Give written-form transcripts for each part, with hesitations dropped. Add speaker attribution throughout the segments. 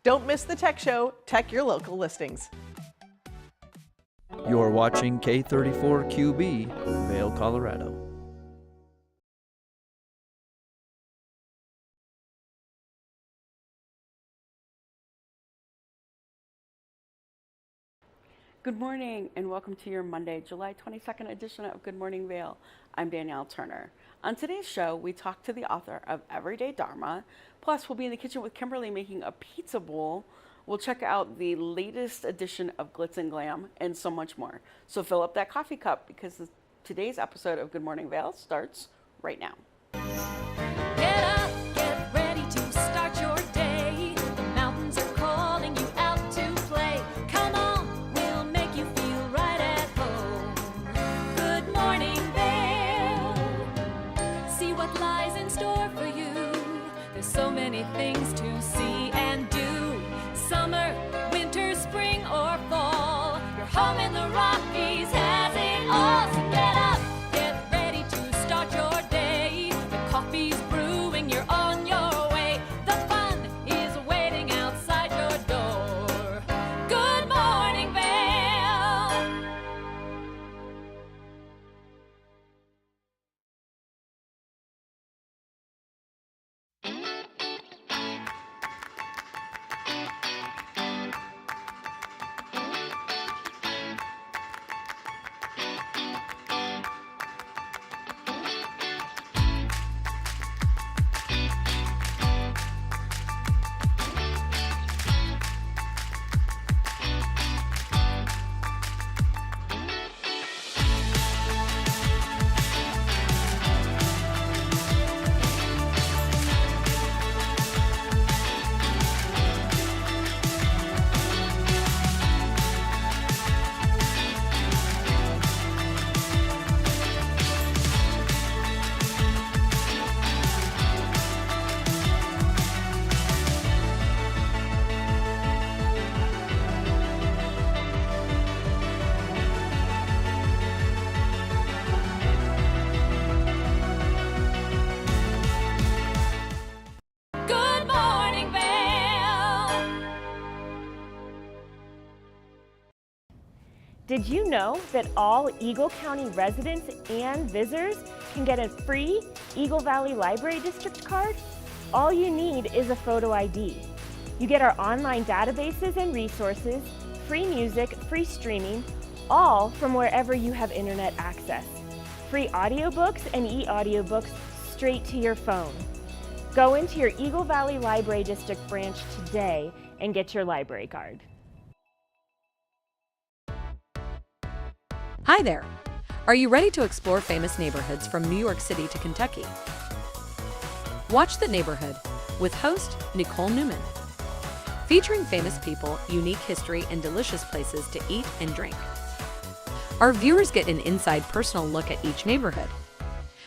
Speaker 1: Don't miss the Tech Show. Tech your local listings.
Speaker 2: You're watching K34QB, Vail, Colorado.
Speaker 3: Good morning and welcome to your Monday, July 22nd edition of Good Morning Vail. I'm Danielle Turner. On today's show, we talk to the author of Everyday Dharma. Plus, we'll be in the kitchen with Kimberly making a pizza bowl. We'll check out the latest edition of Glitz and Glam and so much more. So fill up that coffee cup because today's episode of Good Morning Vail starts right now.
Speaker 4: Get up, get ready to start your day. The mountains are calling you out to play. Come on, we'll make you feel right at home. Good morning, Vail. See what lies in store for you. There's so many things to see and do. Summer, winter, spring, or fall. Your home in the Rockies has it all. So get up, get ready to start your day. The coffee's brewing, you're on your way. The fun is waiting outside your door. Good morning, Vail. Good morning, Vail.
Speaker 5: Did you know that all Eagle County residents and visitors can get a free Eagle Valley Library District card? All you need is a photo ID. You get our online databases and resources, free music, free streaming, all from wherever you have internet access. Free audiobooks and e-audiobooks straight to your phone. Go into your Eagle Valley Library District branch today and get your library card.
Speaker 6: Hi there! Are you ready to explore famous neighborhoods from New York City to Kentucky? Watch The Neighborhood with host Nicole Newman. Featuring famous people, unique history, and delicious places to eat and drink. Our viewers get an inside personal look at each neighborhood.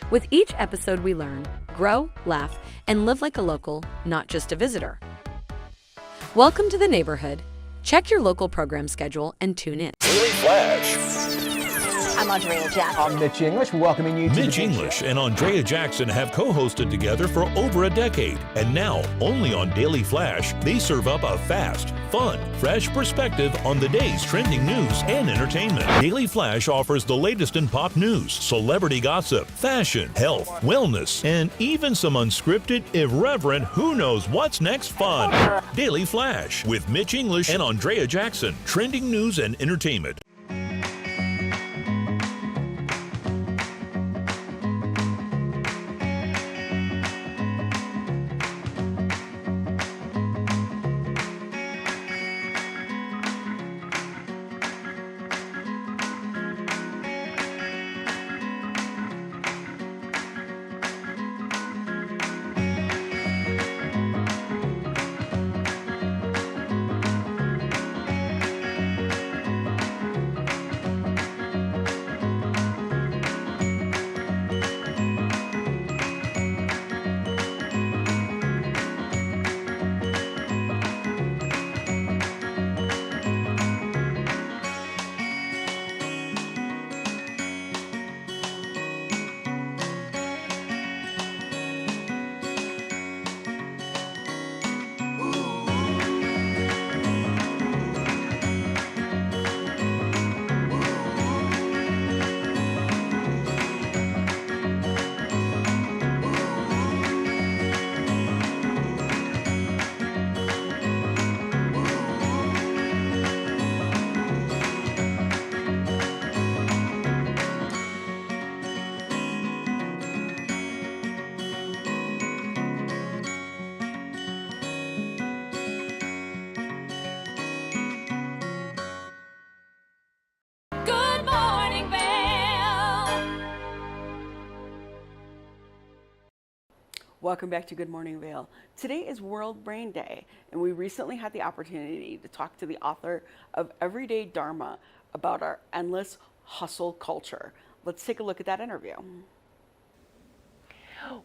Speaker 6: With each episode we learn, grow, laugh, and live like a local, not just a visitor. Welcome to The Neighborhood. Check your local program schedule and tune in.
Speaker 7: Daily Flash.
Speaker 8: I'm Andrea Jackson.
Speaker 9: I'm Mitch English, welcoming you to
Speaker 7: Mitch English and Andrea Jackson have co-hosted together for over a decade. And now, only on Daily Flash, they serve up a fast, fun, fresh perspective on the day's trending news and entertainment. Daily Flash offers the latest in pop news, celebrity gossip, fashion, health, wellness, and even some unscripted, irreverent, who knows what's next fun. Daily Flash with Mitch English and Andrea Jackson. Trending news and entertainment.
Speaker 3: Welcome back to Good Morning Vail. Today is World Brain Day, and we recently had the opportunity to talk to the author of Everyday Dharma about our endless hustle culture. Let's take a look at that interview.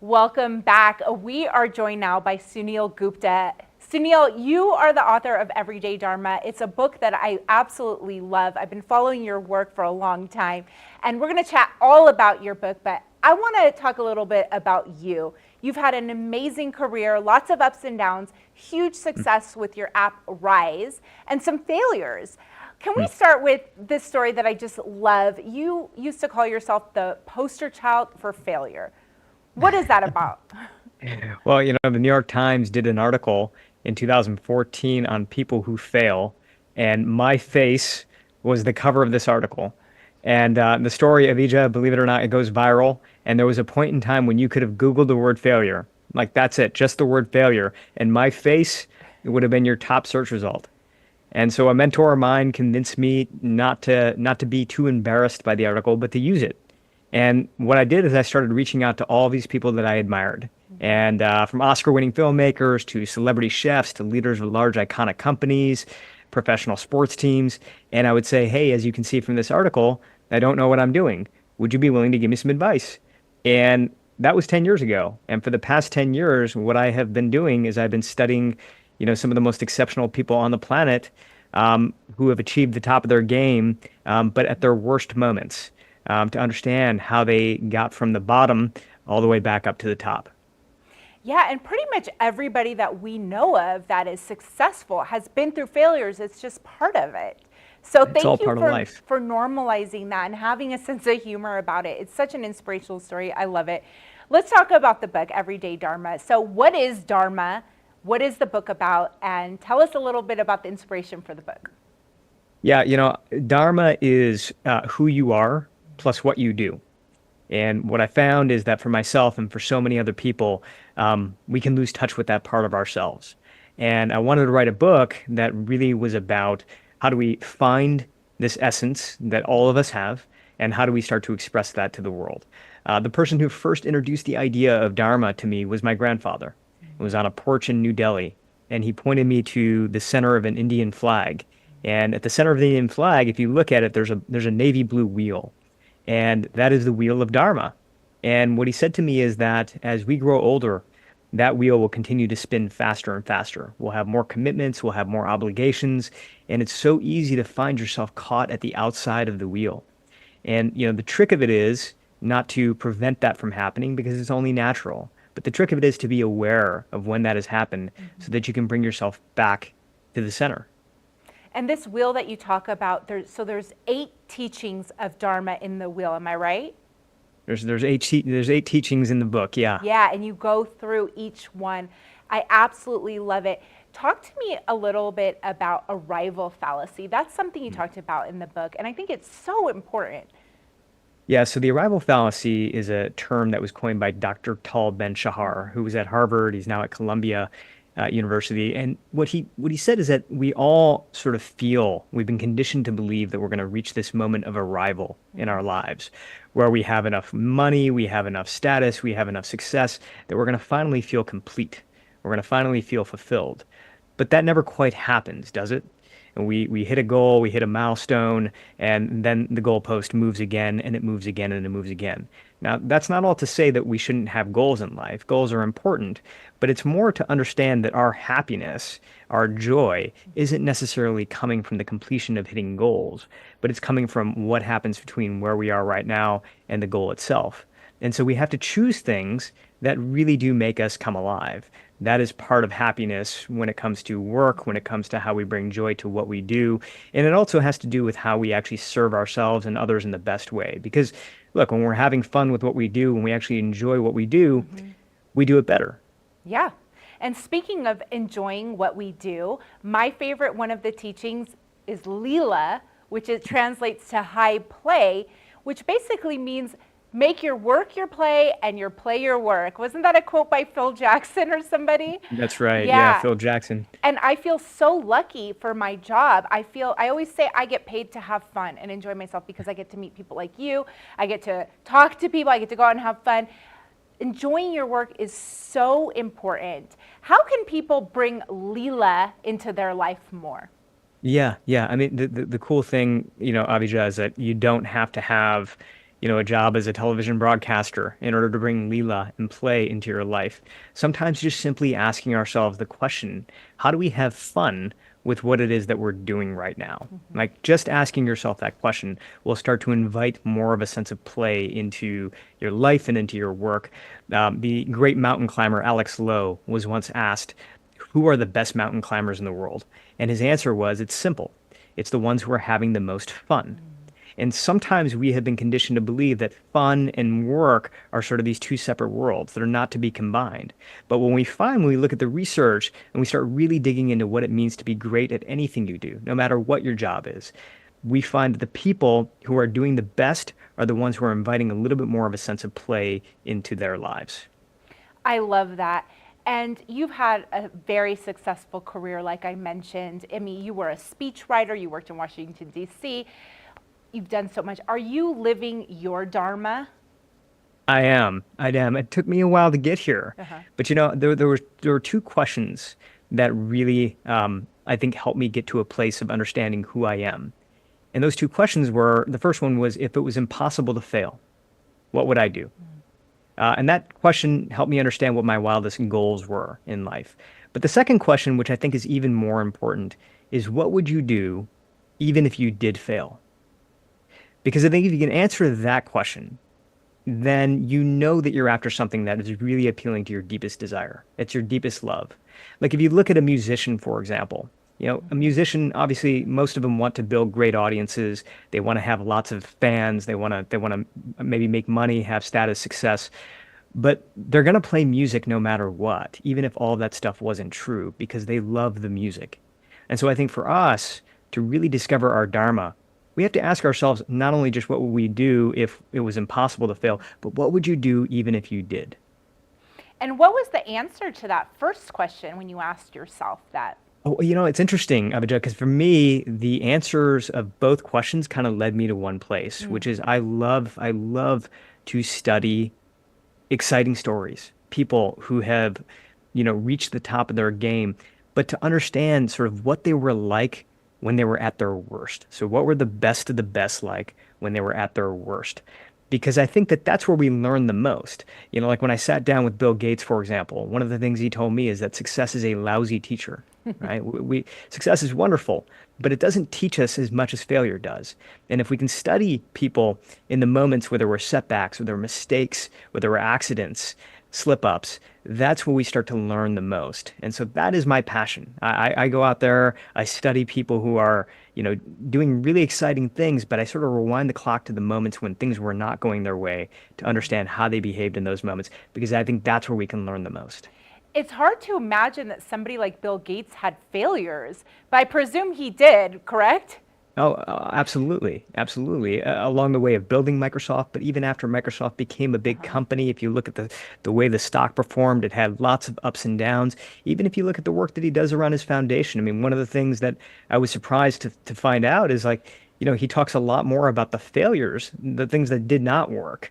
Speaker 9: Welcome back. We are joined now by Sunil Gupta. Sunil, you are the author of Everyday Dharma. It's a book that I absolutely love. I've been following your work for a long time, and we're going to chat all about your book, but I want to talk a little bit about you. You've had an amazing career, lots of ups and downs, huge success with your app Rise, and some failures. Can we start with this story that I just love? You used to call yourself the poster child for failure. What is that about?
Speaker 10: Well, the New York Times did an article in 2014 on people who fail, and my face was the cover of this article. And the story of Ija, believe it or not, it goes viral. And there was a point in time when you could have Googled the word failure. Like, that's it, just the word failure. And my face would have been your top search result. And so a mentor of mine convinced me not to be too embarrassed by the article, but to use it. And what I did is I started reaching out to all these people that I admired. And from Oscar-winning filmmakers to celebrity chefs to leaders of large iconic companies, professional sports teams. And I would say, hey, as you can see from this article, I don't know what I'm doing. Would you be willing to give me some advice? And that was 10 years ago. And for the past 10 years, what I have been doing is I've been studying, some of the most exceptional people on the planet who have achieved the top of their game, but at their worst moments. To understand how they got from the bottom all the way back up to the top.
Speaker 9: Yeah, and pretty much everybody that we know of that is successful has been through failures. It's just part of it. So
Speaker 10: It's all
Speaker 9: thank you
Speaker 10: part of life.
Speaker 9: for normalizing that and having a sense of humor about it. It's such an inspirational story. I love it. Let's talk about the book, Everyday Dharma. So what is Dharma? What is the book about? And tell us a little bit about the inspiration for the book.
Speaker 10: Yeah, Dharma is who you are plus what you do. And what I found is that for myself and for so many other people, we can lose touch with that part of ourselves. And I wanted to write a book that really was about how do we find this essence that all of us have, and how do we start to express that to the world. The person who first introduced the idea of Dharma to me was my grandfather. It was on a porch in New Delhi, and he pointed me to the center of an Indian flag. And at the center of the Indian flag, if you look at it, there's a navy blue wheel. And that is the wheel of Dharma. And what he said to me is that as we grow older, that wheel will continue to spin faster and faster. We'll have more commitments, we'll have more obligations, and it's so easy to find yourself caught at the outside of the wheel. And, the trick of it is not to prevent that from happening because it's only natural. But the trick of it is to be aware of when that has happened so that you can bring yourself back to the center.
Speaker 9: And this wheel that you talk about, there's 8 teachings of Dharma in the wheel, am I right?
Speaker 10: There's 8 teachings in the book, yeah.
Speaker 9: Yeah, and you go through each one. I absolutely love it. Talk to me a little bit about arrival fallacy. That's something you talked about in the book, and I think it's so important.
Speaker 10: Yeah, so the arrival fallacy is a term that was coined by Dr. Tal Ben-Shahar, who was at Harvard. He's now at Columbia University. And what he said is that we all sort of feel, we've been conditioned to believe that we're going to reach this moment of arrival in our lives, where we have enough money, we have enough status, we have enough success, that we're going to finally feel complete. We're going to finally feel fulfilled. But that never quite happens, does it? And we hit a goal, we hit a milestone, and then the goalpost moves again, and it moves again, and it moves again. Now, that's not all to say that we shouldn't have goals in life. Goals are important, but it's more to understand that our happiness, our joy, isn't necessarily coming from the completion of hitting goals, but it's coming from what happens between where we are right now and the goal itself. And so we have to choose things that really do make us come alive. That is part of happiness when it comes to work, when it comes to how we bring joy to what we do. And it also has to do with how we actually serve ourselves and others in the best way. Because, look, when we're having fun with what we do, when we actually enjoy what we do, we do it better.
Speaker 9: Yeah. And speaking of enjoying what we do, my favorite one of the teachings is Leela, which translates to high play, which basically means make your work your play and your play your work. Wasn't that a quote by Phil Jackson or somebody?
Speaker 10: That's right. Yeah, Phil Jackson.
Speaker 9: And I feel so lucky for my job. I always say I get paid to have fun and enjoy myself because I get to meet people like you. I get to talk to people. I get to go out and have fun. enjoying your work is so important. How can people bring Leela into their life more?
Speaker 10: Yeah, yeah. I mean, the cool thing, Abhijah, is that you don't have to have, a job as a television broadcaster in order to bring Leela and play into your life. Sometimes just simply asking ourselves the question, how do we have fun with what it is that we're doing right now? Like just asking yourself that question will start to invite more of a sense of play into your life and into your work. The great mountain climber Alex Lowe was once asked, who are the best mountain climbers in the world? And his answer was, it's simple. It's the ones who are having the most fun. And sometimes we have been conditioned to believe that fun and work are sort of these two separate worlds that are not to be combined. But when we look at the research and we start really digging into what it means to be great at anything you do, no matter what your job is, we find that the people who are doing the best are the ones who are inviting a little bit more of a sense of play into their lives.
Speaker 9: I love that. And you've had a very successful career, like I mentioned. I mean, you were a speechwriter, you worked in Washington, D.C. You've done so much. Are you living your Dharma?
Speaker 10: I am. It took me a while to get here. But there were two questions that really, I think, helped me get to a place of understanding who I am. And those two questions were, the first one was, if it was impossible to fail, what would I do? And that question helped me understand what my wildest goals were in life. But the second question, which I think is even more important, is what would you do even if you did fail? Because I think if you can answer that question, then you know that you're after something that is really appealing to your deepest desire. It's your deepest love. Like if you look at a musician, for example, a musician, obviously, most of them want to build great audiences. They want to have lots of fans. They want to maybe make money, have status, success. But they're going to play music no matter what, even if all of that stuff wasn't true, because they love the music. And so I think for us to really discover our Dharma, we have to ask ourselves not only just what would we do if it was impossible to fail, but what would you do even if you did?
Speaker 9: And what was the answer to that first question when you asked yourself that?
Speaker 10: Oh, it's interesting, Abhijah, because for me, the answers of both questions kind of led me to one place, which is I love to study exciting stories, people who have, reached the top of their game, but to understand sort of what they were like when they were at their worst. So what were the best of the best like when they were at their worst? Because I think that that's where we learn the most. Like when I sat down with Bill Gates, for example, one of the things he told me is that success is a lousy teacher, right? Success is wonderful, but it doesn't teach us as much as failure does. And if we can study people in the moments where there were setbacks, where there were mistakes, where there were accidents, slip-ups, that's where we start to learn the most. And so that is my passion. I go out there, I study people who are, doing really exciting things, but I sort of rewind the clock to the moments when things were not going their way to understand how they behaved in those moments, because I think that's where we can learn the most.
Speaker 9: It's hard to imagine that somebody like Bill Gates had failures, but I presume he did, correct?
Speaker 10: Oh, absolutely. Absolutely. Along the way of building Microsoft, but even after Microsoft became a big company, if you look at the way the stock performed, it had lots of ups and downs. Even if you look at the work that he does around his foundation, I mean, one of the things that I was surprised to find out is like, he talks a lot more about the failures, the things that did not work,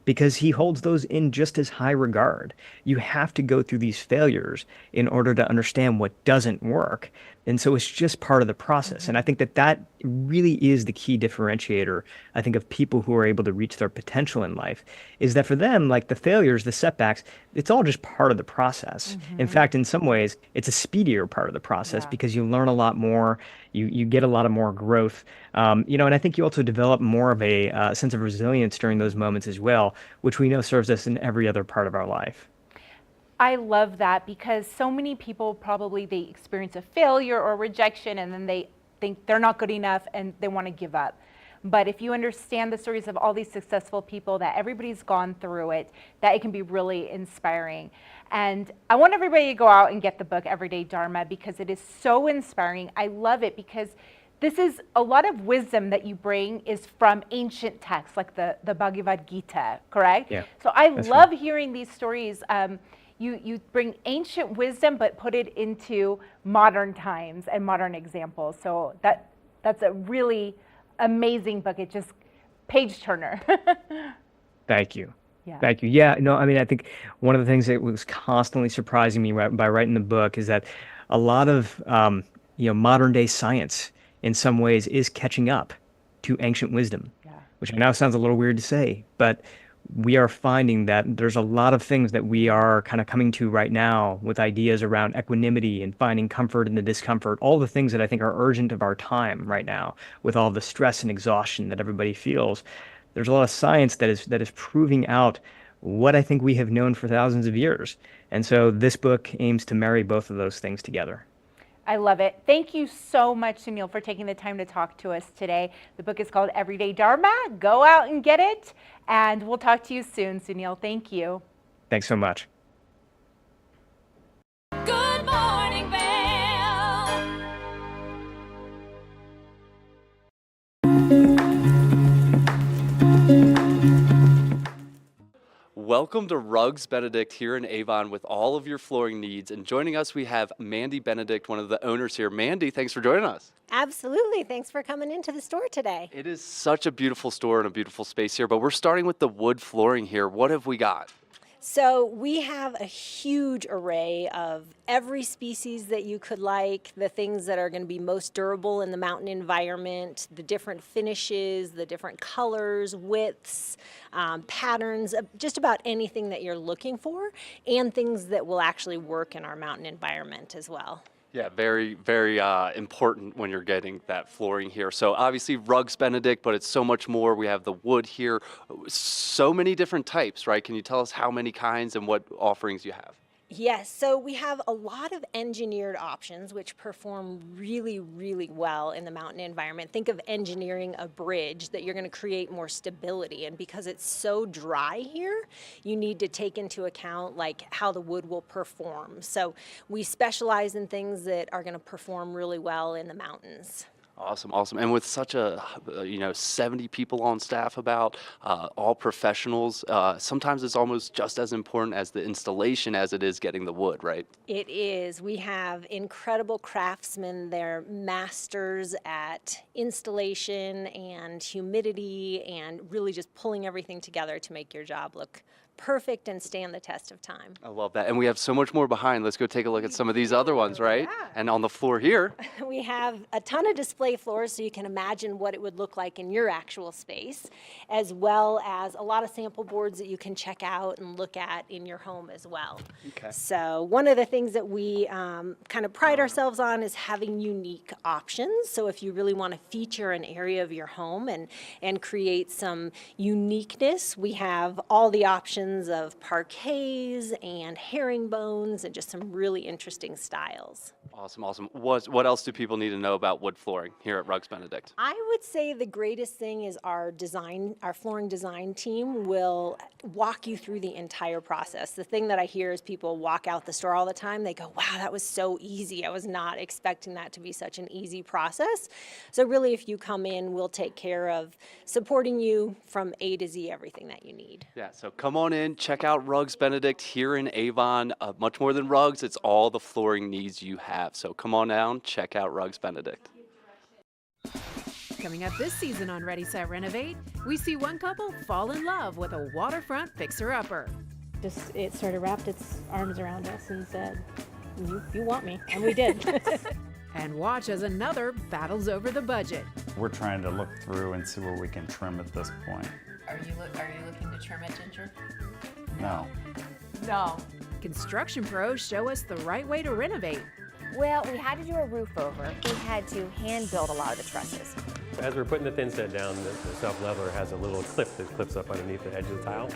Speaker 10: because he holds those in just as high regard. You have to go through these failures in order to understand what doesn't work. And so it's just part of the process. And I think that really is the key differentiator, I think, of people who are able to reach their potential in life, is that for them, like the failures, the setbacks, it's all just part of the process. In fact, in some ways, it's a speedier part of the process because you learn a lot more, you get a lot of more growth, and I think you also develop more of a sense of resilience during those moments as well, which we know serves us in every other part of our life.
Speaker 9: I love that because so many people probably they experience a failure or rejection and then they think they're not good enough and they want to give up. But if you understand the stories of all these successful people, that everybody's gone through it, that it can be really inspiring. And I want everybody to go out and get the book Everyday Dharma because it is so inspiring. I love it because this is a lot of wisdom that you bring is from ancient texts like the Bhagavad Gita, correct?
Speaker 10: Yeah,
Speaker 9: so I
Speaker 10: that's
Speaker 9: love
Speaker 10: right.
Speaker 9: hearing these stories. You bring ancient wisdom, but put it into modern times and modern examples. So that's a really amazing book. It just page turner.
Speaker 10: Thank you.
Speaker 9: Yeah.
Speaker 10: Thank you. Yeah, no, I mean, I think one of the things that was constantly surprising me by writing the book is that a lot of modern day science in some ways is catching up to ancient wisdom,
Speaker 9: Yeah.
Speaker 10: which I know sounds a little weird to say, but we are finding that there's a lot of things that we are kind of coming to right now with ideas around equanimity and finding comfort in the discomfort, all the things that I think are urgent of our time right now with all the stress and exhaustion that everybody feels. There's a lot of science that is proving out what I think we have known for thousands of years. And so this book aims to marry both of those things together.
Speaker 9: I love it. Thank you so much, Sunil, for taking the time to talk to us today. The book is called Everyday Dharma. Go out and get it. And we'll talk to you soon, Sunil. Thank you.
Speaker 10: Thanks so much.
Speaker 4: Good morning, Vail.
Speaker 11: Welcome to Rugs Benedict here in Avon with all of your flooring needs. And joining us, we have Mandy Benedict, one of the owners here. Mandy, thanks for joining us.
Speaker 8: Absolutely. Thanks for coming into the store today.
Speaker 11: It is such a beautiful store and a beautiful space here, but we're starting with the wood flooring here. What have we got?
Speaker 8: So we have a huge array of every species that you could like, the things that are going to be most durable in the mountain environment, the different finishes, the different colors, widths, patterns, just about anything that you're looking for, and things that will actually work in our mountain environment as well.
Speaker 11: Yeah, very, very important when you're getting that flooring here. So obviously Rugs Benedict, but it's so much more. We have the wood here, so many different types, right? Can you tell us how many kinds and what offerings you have?
Speaker 8: Yes, so we have a lot of engineered options which perform really, really well in the mountain environment. Think of engineering a bridge that you're going to create more stability, and because it's so dry here, you need to take into account like how the wood will perform. So we specialize in things that are going to perform really well in the mountains.
Speaker 11: Awesome, awesome. And with such 70 people on staff all professionals, sometimes it's almost just as important as the installation as it is getting the wood, right?
Speaker 8: It is. We have incredible craftsmen. They're masters at installation and humidity and really just pulling everything together to make your job look perfect and stand the test of time.
Speaker 11: I love that. And we have so much more behind. Let's go take a look at some of these other ones, right?
Speaker 8: Yeah.
Speaker 11: And on the floor here.
Speaker 8: We have a ton of display floors so you can imagine what it would look like in your actual space, as well as a lot of sample boards that you can check out and look at in your home as well.
Speaker 11: Okay.
Speaker 8: So one of the things that we kind of pride ourselves on is having unique options. So if you really want to feature an area of your home and create some uniqueness, we have all the options of parquets and herringbones and just some really interesting styles.
Speaker 11: Awesome, awesome. What else do people need to know about wood flooring here at Rugs Benedict?
Speaker 8: I would say the greatest thing is our flooring design team will walk you through the entire process. The thing that I hear is people walk out the store all the time. They go, wow, that was so easy. I was not expecting that to be such an easy process. So really, if you come in, we'll take care of supporting you from A to Z, everything that you need.
Speaker 11: Yeah, so come on in, check out Rugs Benedict here in Avon. Much more than rugs, it's all the flooring needs you have. So come on down, check out Rugs Benedict.
Speaker 12: Coming up this season on Ready, Set, Renovate, we see one couple fall in love with a waterfront fixer-upper.
Speaker 5: It sort of wrapped its arms around us and said, you want me, and we did.
Speaker 12: And watch as another battles over the budget.
Speaker 13: We're trying to look through and see where we can trim at this point.
Speaker 14: Are you looking to trim it, Ginger?
Speaker 13: No.
Speaker 9: No.
Speaker 12: Construction pros show us the right way to renovate.
Speaker 15: Well, we had to do a roof over. We had to hand build a lot of the trusses.
Speaker 16: As we're putting the thin set down, the self-leveler has a little clip that clips up underneath the edge of the tile.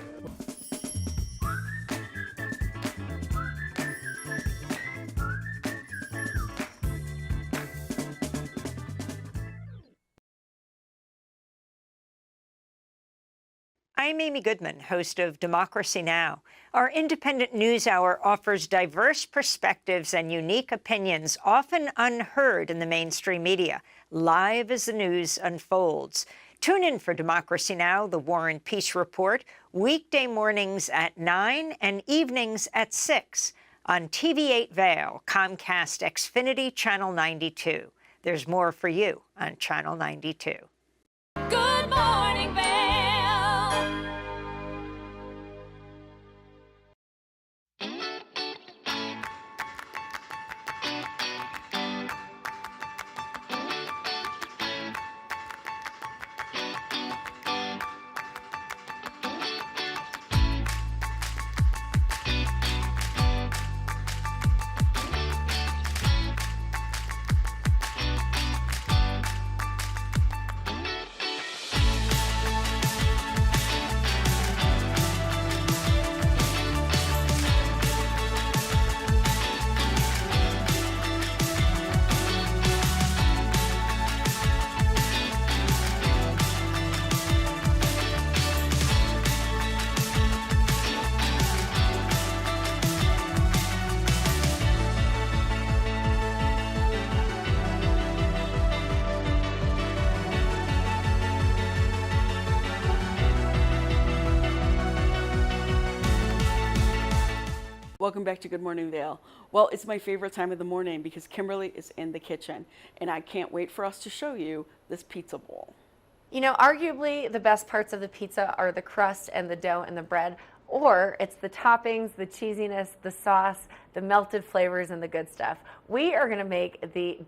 Speaker 17: I'm Amy Goodman, host of Democracy Now! Our independent news hour offers diverse perspectives and unique opinions, often unheard in the mainstream media, live as the news unfolds. Tune in for Democracy Now!, the War and Peace Report, weekday mornings at 9 and evenings at 6 on TV8 Vail, Comcast Xfinity Channel 92. There's more for you on Channel 92.
Speaker 4: Good morning, Vail.
Speaker 3: Welcome back to Good Morning Vail. Well, it's my favorite time of the morning because Kimberly is in the kitchen, and I can't wait for us to show you this pizza bowl.
Speaker 18: You know, arguably the best parts of the pizza are the crust and the dough and the bread, or it's the toppings, the cheesiness, the sauce, the melted flavors, and the good stuff. We are gonna make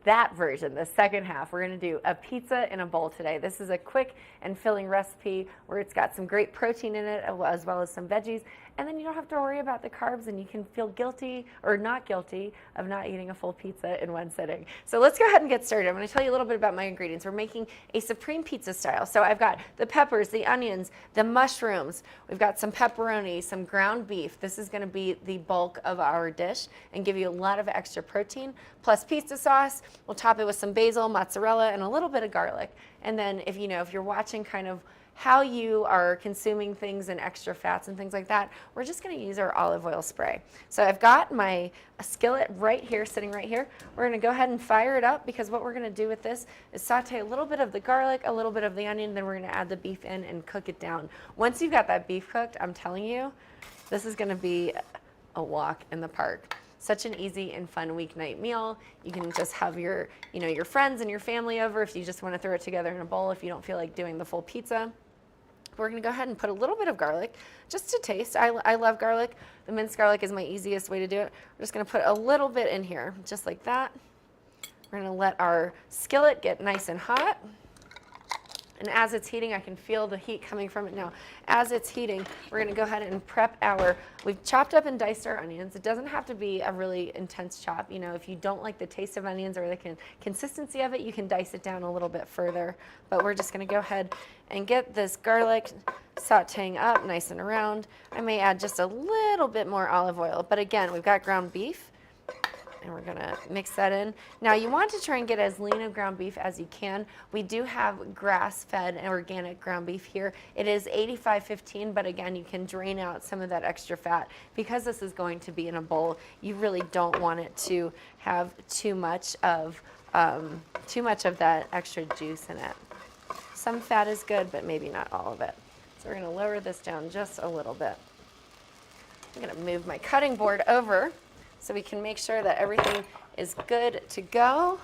Speaker 18: that version, the second half. We're gonna do a pizza in a bowl today. This is a quick and filling recipe where it's got some great protein in it as well as some veggies, and then you don't have to worry about the carbs, and you can feel guilty or not guilty of not eating a full pizza in one sitting. So let's go ahead and get started. I'm gonna tell you a little bit about my ingredients. We're making a supreme pizza style. So I've got the peppers, the onions, the mushrooms. We've got some pepperoni, some ground beef. This is gonna be the bulk of our dish and give you a lot of extra protein, plus pizza sauce. We'll top it with some basil, mozzarella, and a little bit of garlic. And then if you're watching kind of how you are consuming things and extra fats and things like that, we're just gonna use our olive oil spray. So I've got my skillet right here, sitting right here. We're gonna go ahead and fire it up because what we're gonna do with this is saute a little bit of the garlic, a little bit of the onion, then we're gonna add the beef in and cook it down. Once you've got that beef cooked, I'm telling you, this is gonna be a walk in the park. Such an easy and fun weeknight meal. You can just have your friends and your family over if you just want to throw it together in a bowl if you don't feel like doing the full pizza. We're going to go ahead and put a little bit of garlic just to taste. I love garlic. The minced garlic is my easiest way to do it. We're just going to put a little bit in here, just like that. We're going to let our skillet get nice and hot. And as it's heating, I can feel the heat coming from it now. As it's heating, we're gonna go ahead and prep we've chopped up and diced our onions. It doesn't have to be a really intense chop. You know, if you don't like the taste of onions or the consistency of it, you can dice it down a little bit further. But we're just gonna go ahead and get this garlic sauteing up nice and around. I may add just a little bit more olive oil, but again, we've got ground beef. And we're gonna mix that in. Now you want to try and get as lean of ground beef as you can. We do have grass-fed and organic ground beef here. It is 85-15, but again, you can drain out some of that extra fat. Because this is going to be in a bowl, you really don't want it to have too much of that extra juice in it. Some fat is good, but maybe not all of it. So we're gonna lower this down just a little bit. I'm gonna move my cutting board over so we can make sure that everything is good to go.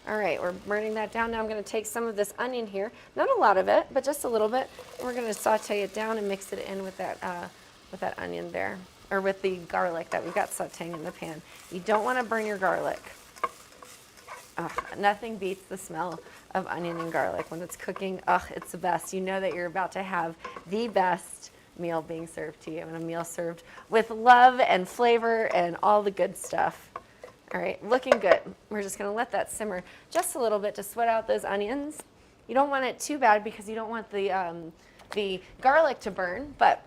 Speaker 18: All right, we're burning that down. Now I'm gonna take some of this onion here, not a lot of it, but just a little bit. And we're gonna saute it down and mix it in with that onion there, or with the garlic that we've got sauteing in the pan. You don't wanna burn your garlic. Nothing beats the smell of onion and garlic when it's cooking. It's the best. You know that you're about to have the best meal being served to you, and a meal served with love and flavor and all the good stuff. All right, looking good. We're just gonna let that simmer just a little bit to sweat out those onions. You don't want it too bad because you don't want the garlic to burn, but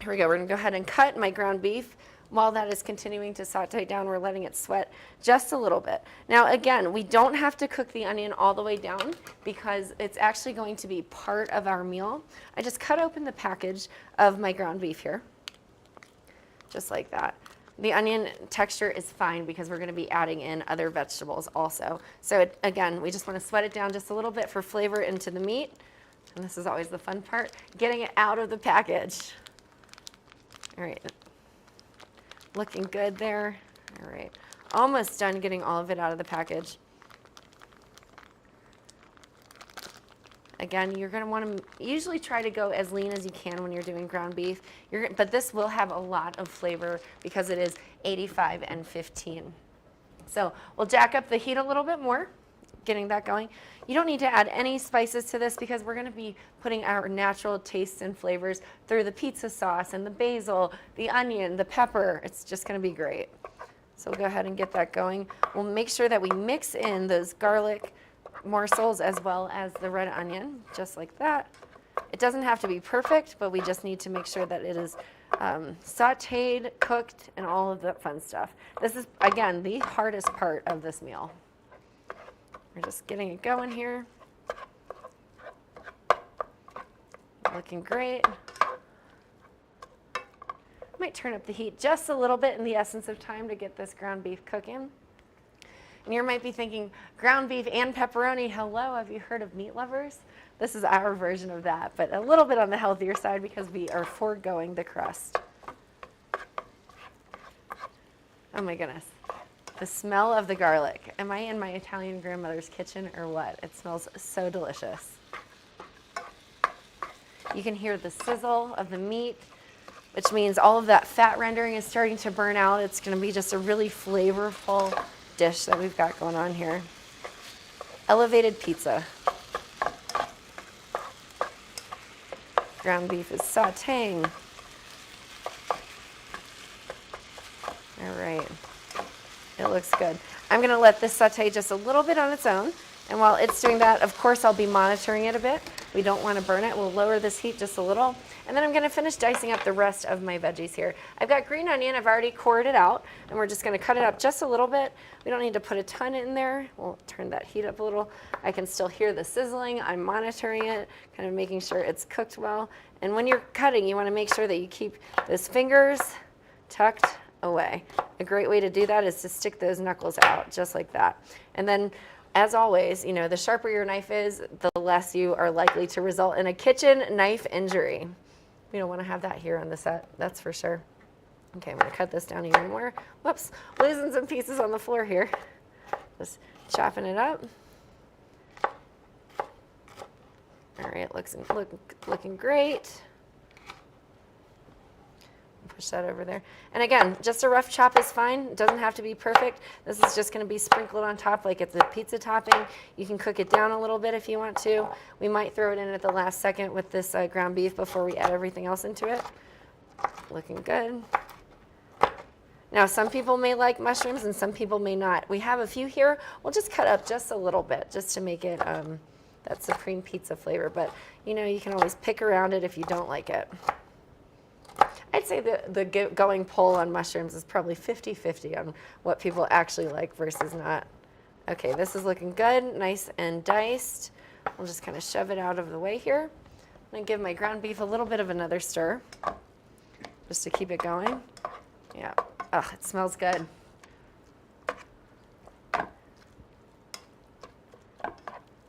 Speaker 18: here we go. We're gonna go ahead and cut my ground beef. While that is continuing to saute down, we're letting it sweat just a little bit. Now again, we don't have to cook the onion all the way down because it's actually going to be part of our meal. I just cut open the package of my ground beef here, just like that. The onion texture is fine because we're gonna be adding in other vegetables also. So again, we just wanna sweat it down just a little bit for flavor into the meat. And this is always the fun part, getting it out of the package. All right. Looking good there. All right, almost done getting all of it out of the package. Again, you're gonna wanna usually try to go as lean as you can when you're doing ground beef. But this will have a lot of flavor because it is 85-15. So we'll jack up the heat a little bit more, getting that going. You don't need to add any spices to this because we're gonna be putting our natural tastes and flavors through the pizza sauce and the basil, the onion, the pepper. It's just gonna be great. So we'll go ahead and get that going. We'll make sure that we mix in those garlic morsels as well as the red onion, just like that. It doesn't have to be perfect, but we just need to make sure that it is sauteed, cooked, and all of that fun stuff. This is, again, the hardest part of this meal. We're just getting it going here. Looking great. Might turn up the heat just a little bit in the essence of time to get this ground beef cooking. And you might be thinking, ground beef and pepperoni, hello, have you heard of meat lovers? This is our version of that, but a little bit on the healthier side because we are foregoing the crust. Oh my goodness. The smell of the garlic. Am I in my Italian grandmother's kitchen or what? It smells so delicious. You can hear the sizzle of the meat, which means all of that fat rendering is starting to burn out. It's going to be just a really flavorful dish that we've got going on here. Elevated pizza. Ground beef is sauteing. All right. It looks good. I'm going to let this saute just a little bit on its own. And while it's doing that, of course, I'll be monitoring it a bit. We don't want to burn it. We'll lower this heat just a little. And then I'm going to finish dicing up the rest of my veggies here. I've got green onion. I've already cored it out. And we're just going to cut it up just a little bit. We don't need to put a ton in there. We'll turn that heat up a little. I can still hear the sizzling. I'm monitoring it, kind of making sure it's cooked well. And when you're cutting, you want to make sure that you keep those fingers tucked away. A great way to do that is to stick those knuckles out just like that. And then, as always, you know, the sharper your knife is, the less you are likely to result in a kitchen knife injury. We don't want to have that here on the set, that's for sure. Okay, I'm going to cut this down even more. Whoops, losing some pieces on the floor here. Just chopping it up. All right, looking great. Push that over there. And again, just a rough chop is fine. It doesn't have to be perfect. This is just going to be sprinkled on top like it's a pizza topping. You can cook it down a little bit if you want to. We might throw it in at the last second with this ground beef before we add everything else into it. Looking good. Now, some people may like mushrooms and some people may not. We have a few here. We'll just cut up just a little bit just to make it that supreme pizza flavor. But, you know, you can always pick around it if you don't like it. I'd say the going poll on mushrooms is probably 50-50 on what people actually like versus not. Okay, this is looking good, nice and diced. We'll just kind of shove it out of the way here. I'm going to give my ground beef a little bit of another stir just to keep it going. Yeah, oh, it smells good.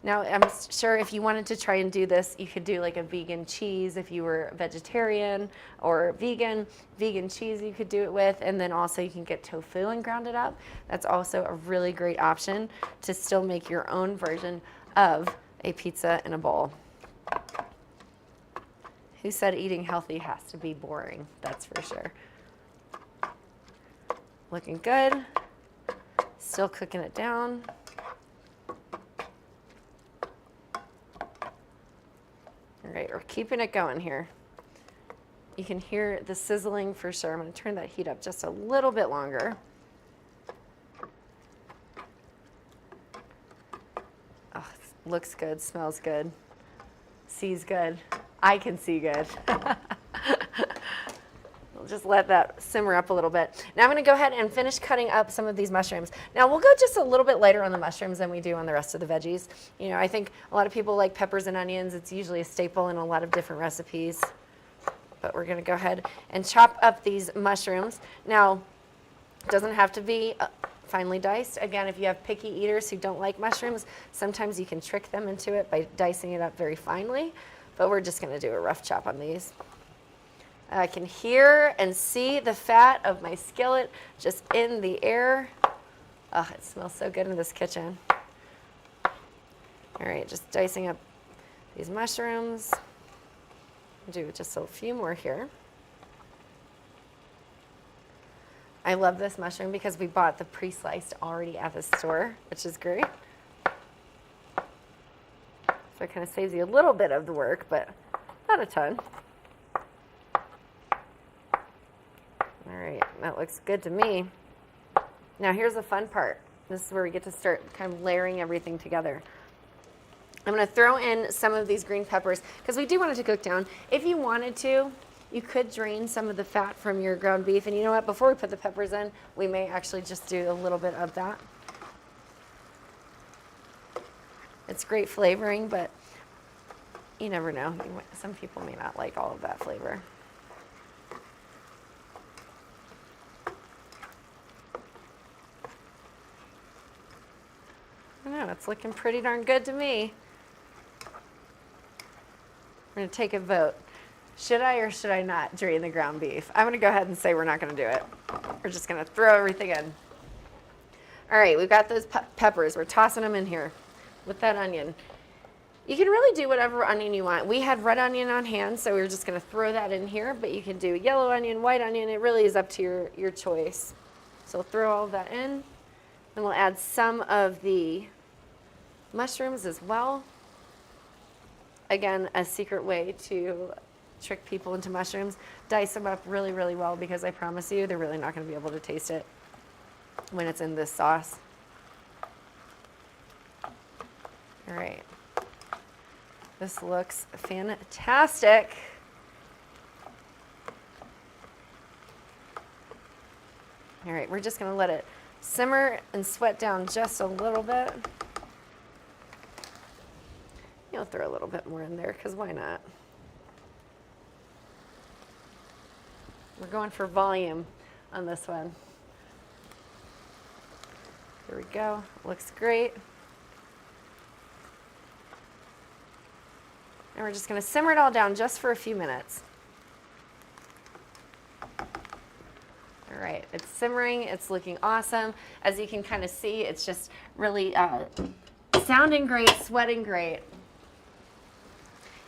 Speaker 18: Now, I'm sure if you wanted to try and do this, you could do like a vegan cheese if you were vegetarian or vegan cheese you could do it with. And then also you can get tofu and ground it up. That's also a really great option to still make your own version of a pizza in a bowl. Who said eating healthy has to be boring? That's for sure. Looking good. Still cooking it down. All right, we're keeping it going here. You can hear the sizzling for sure. I'm going to turn that heat up just a little bit longer. Oh, looks good, smells good, sees good. I can see good. We'll just let that simmer up a little bit. Now I'm going to go ahead and finish cutting up some of these mushrooms. Now we'll go just a little bit lighter on the mushrooms than we do on the rest of the veggies. You know, I think a lot of people like peppers and onions. It's usually a staple in a lot of different recipes. But we're going to go ahead and chop up these mushrooms. Now, it doesn't have to be finely diced. Again, if you have picky eaters who don't like mushrooms, sometimes you can trick them into it by dicing it up very finely. But we're just going to do a rough chop on these. I can hear and see the fat of my skillet just in the air. Oh, it smells so good in this kitchen. All right, just dicing up these mushrooms. Do just a few more here. I love this mushroom because we bought the pre-sliced already at the store, which is great. So it kind of saves you a little bit of the work, but not a ton. All right, that looks good to me. Now here's the fun part. This is where we get to start kind of layering everything together. I'm going to throw in some of these green peppers because we do want it to cook down. If you wanted to, you could drain some of the fat from your ground beef. And you know what? Before we put the peppers in, we may actually just do a little bit of that. It's great flavoring, but you never know. Some people may not like all of that flavor. I don't know, it's looking pretty darn good to me. We're going to take a vote. Should I or should I not drain the ground beef? I'm going to go ahead and say we're not going to do it. We're just going to throw everything in. All right, we've got those peppers. We're tossing them in here with that onion. You can really do whatever onion you want. We had red onion on hand, so we were just going to throw that in here, but you can do yellow onion, white onion. It really is up to your choice. So we'll throw all of that in, and we'll add some of the mushrooms as well. Again, a secret way to trick people into mushrooms. Dice them up really, really well, because I promise you they're really not going to be able to taste it when it's in this sauce. All right. This looks fantastic. All right, we're just going to let it simmer and sweat down just a little bit. You'll throw a little bit more in there, because why not? We're going for volume on this one. There we go. Looks great. And we're just going to simmer it all down just for a few minutes. All right, it's simmering. It's looking awesome. As you can kind of see, it's just really sounding great, sweating great.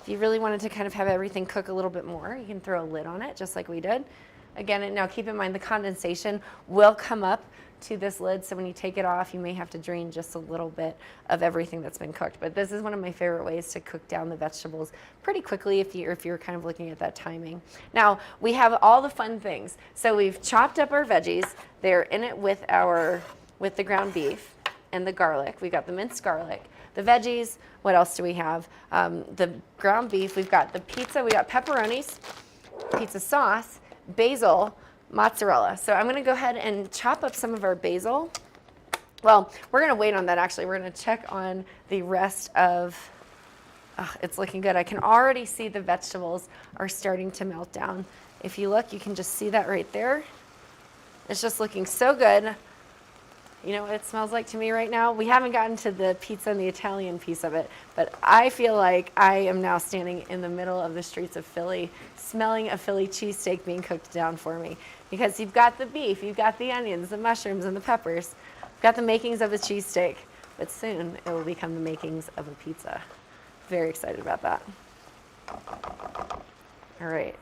Speaker 18: If you really wanted to kind of have everything cook a little bit more, you can throw a lid on it, just like we did. Again, now keep in mind the condensation will come up to this lid, so when you take it off, you may have to drain just a little bit of everything that's been cooked. But this is one of my favorite ways to cook down the vegetables pretty quickly if you're kind of looking at that timing. Now, we have all the fun things. So we've chopped up our veggies. They're in it with the ground beef and the garlic. We've got the minced garlic. The veggies, what else do we have? The ground beef, we've got the pizza, we got pepperonis, pizza sauce, basil, mozzarella. So I'm going to go ahead and chop up some of our basil. Well, we're going to wait on that actually. We're going to check on the rest of, it's looking good. I can already see the vegetables are starting to melt down. If you look, you can just see that right there. It's just looking so good. You know what it smells like to me right now? We haven't gotten to the pizza and the Italian piece of it, but I feel like I am now standing in the middle of the streets of Philly, smelling a Philly cheesesteak being cooked down for me. Because you've got the beef, you've got the onions, the mushrooms, and the peppers. You've got the makings of a cheesesteak, but soon it will become the makings of a pizza. Very excited about that. All right.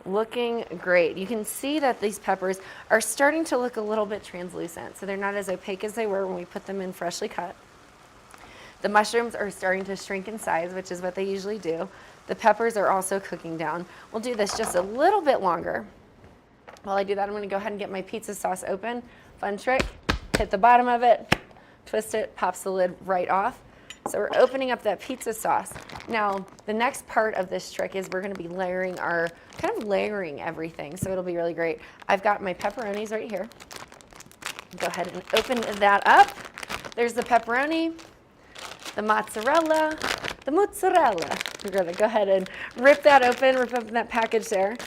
Speaker 18: Looking great. You can see that these peppers are starting to look a little bit translucent, so they're not as opaque as they were when we put them in freshly cut. The mushrooms are starting to shrink in size, which is what they usually do. The peppers are also cooking down. We'll do this just a little bit longer. While I do that, I'm going to go ahead and get my pizza sauce open. Fun trick, hit the bottom of it, twist it, pops the lid right off. So we're opening up that pizza sauce. Now, the next part of this trick is we're going to be layering everything, so it'll be really great. I've got my pepperonis right here. Go ahead and open that up. There's the pepperoni, the mozzarella, We're going to go ahead and rip that open, rip open that package there.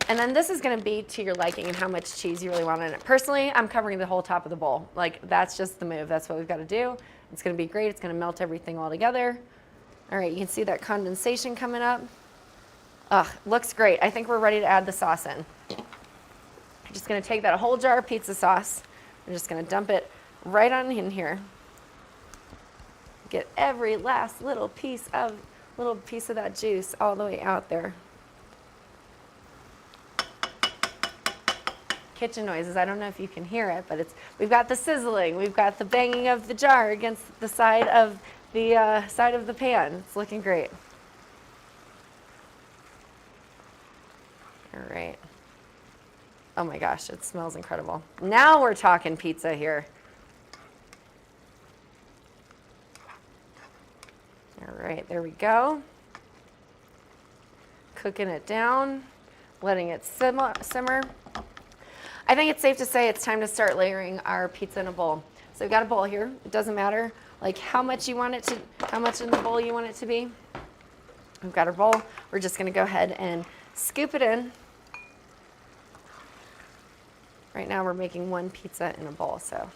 Speaker 18: And then this is going to be to your liking and how much cheese you really want in it. Personally, I'm covering the whole top of the bowl. Like, that's just the move. That's what we've got to do. It's going to be great. It's going to melt everything all together. All right, you can see that condensation coming up. Looks great. I think we're ready to add the sauce in. I'm just going to take that whole jar of pizza sauce. I'm just going to dump it right on in here. Get every last little piece of that juice all the way out there. Kitchen noises. I don't know if you can hear it, but we've got the sizzling, we've got the banging of the jar against the side of the pan. It's looking great. All right. Oh my gosh, it smells incredible. Now we're talking pizza here. All right, there we go. Cooking it down, letting it simmer. I think it's safe to say it's time to start layering our pizza in a bowl. So we've got a bowl here. It doesn't matter like how much in the bowl you want it to be. We've got our bowl. We're just going to go ahead and scoop it in. Right now we're making one pizza in a bowl, so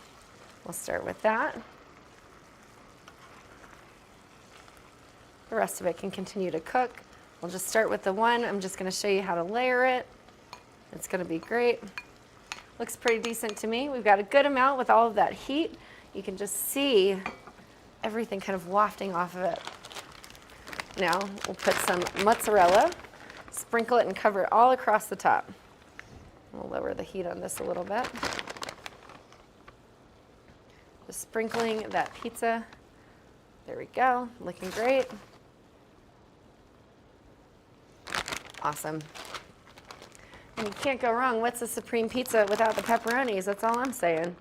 Speaker 18: we'll start with that. The rest of it can continue to cook We'll just start with the one. I'm just going to show you how to layer it. It's going to be great. Looks pretty decent to me. We've got a good amount with all of that heat. You can just see everything kind of wafting off of it. Now we'll put some mozzarella, sprinkle it and cover it all across the top. We'll lower the heat on this a little bit. Just sprinkling that pizza. There we go, looking great. Awesome. And you can't go wrong. What's a supreme pizza without the pepperonis? That's all I'm saying.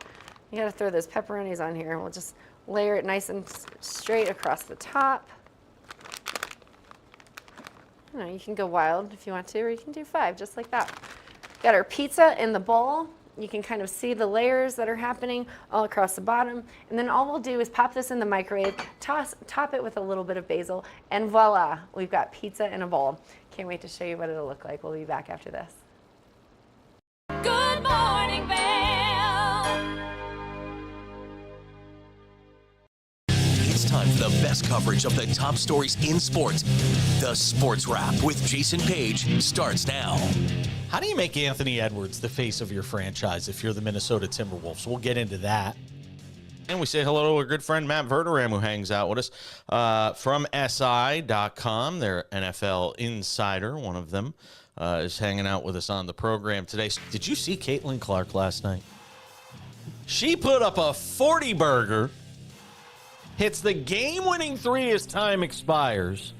Speaker 18: You gotta throw those pepperonis on here. We'll just layer it nice and straight across the top. You know, you can go wild if you want to, or you can do 5, just like that. Got our pizza in the bowl. You can kind of see the layers that are happening all across the bottom. And then all we'll do is pop this in the microwave, top it with a little bit of basil, and voila, we've got pizza in a bowl. Can't wait to show you what it'll look like. We'll be back after this.
Speaker 4: Good morning, Vail.
Speaker 19: It's time for the best coverage of the top stories in sports. The Sports Wrap with Jason Page starts now.
Speaker 20: How do you make Anthony Edwards the face of your franchise if you're the Minnesota Timberwolves? We'll get into that.
Speaker 21: And we say hello to our good friend Matt Verderam, who hangs out with us from SI.com. Their NFL insider, one of them, is hanging out with us on the program today.
Speaker 20: Did you see Caitlin Clark last night? She put up a 40-burger, hits the game-winning 3 as time expires.